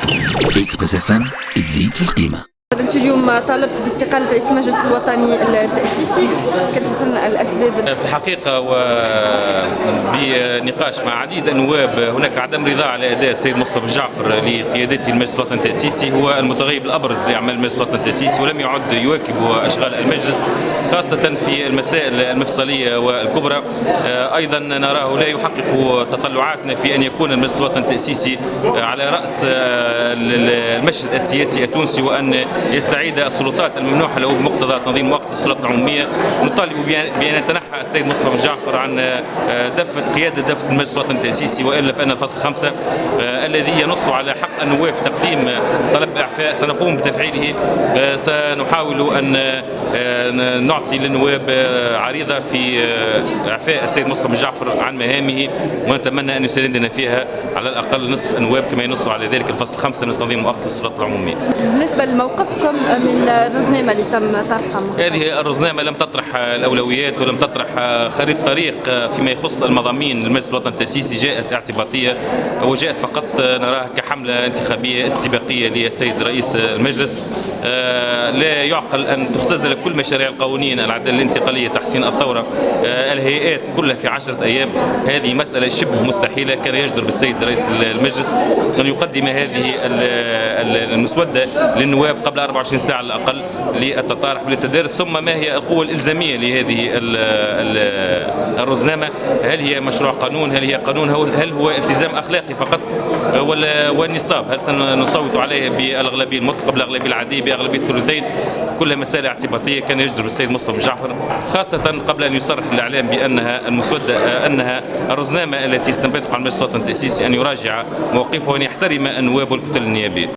إكسبريس اف ام تزيد في القيمة. أنت اليوم طالبت باستقالة رئيس المجلس الوطني التأسيسي، كانت مثلا الأسباب؟ في الحقيقة وبنقاش مع عديد النواب هناك عدم رضا على أداء السيد مصطفى جعفر لقيادته المجلس الوطني التأسيسي. هو المتغيب الأبرز لأعمال المجلس الوطني التأسيسي ولم يعد يواكب أشغال المجلس خاصة في المسائل المفصلية والكبرى. أيضا نراه لا يحقق تطلعاتنا في أن يكون المجلس الوطني التأسيسي على رأس المشهد السياسي التونسي وأن يستعيد السلطات الممنوحة له بمقتضى تنظيم وقت السلطات العمومية. نطالب بأن يتنحى السيد مصطفى جعفر عن قيادة دفة المجلس الوطني التأسيسي، وإلا فإن الفصل 5 الذي ينص على حق النواب في تقديم طلب إعفاء سنقوم بتفعيله. سنحاول أن نعطي للنواب عريضة في إعفاء السيد مصطفى جعفر عن مهامه، ونتمنى أن يساندنا فيها على الأقل نصف النواب كما ينص على ذلك الفصل 5 من تنظيم وقت السلطات العمومية. بالنسبة لموقفكم من الرزنامة اللي تم طرحها، هذه الرزنامة لم تطرح الأولويات ولم تطرح خريطة طريق فيما يخص المضامين المجلس الوطني التأسيسي. جاءت اعتباطية وجاءت فقط نراها كحملة انتخابية استباقية للسيد رئيس المجلس. لا يعقل أن تختزل كل مشاريع القوانين، العدالة الانتقالية، تحسين الثورة، الهيئات كلها في 10 أيام. هذه مسألة شبه مستحيلة. كان يجدر بالسيد رئيس المجلس أن يقدم هذه المسودة للنواب قبل 24 ساعة على الأقل للتطارح وللتدارس. ثم ما هي القوة الإلزامية لهذه الرزنامة؟ هل هي مشروع قانون؟ هل هي قانون؟ هل هو التزام أخلاقي فقط ولا والنصاب؟ هل سنصوت عليه بالأغلبية المطلقة، بالأغلبية العادية، بأغلبية الثلثين؟ كلها مسائل اعتباطية. كان يجدر بالسيد مصطفى جعفر خاصة قبل أن يصرح الإعلام بأنها المسودة أنها الرزنامة التي استنبطها عن المجلس الوطني التأسيسي أن يراجع موقفه وأن يحترم النواب والكتل النيابية.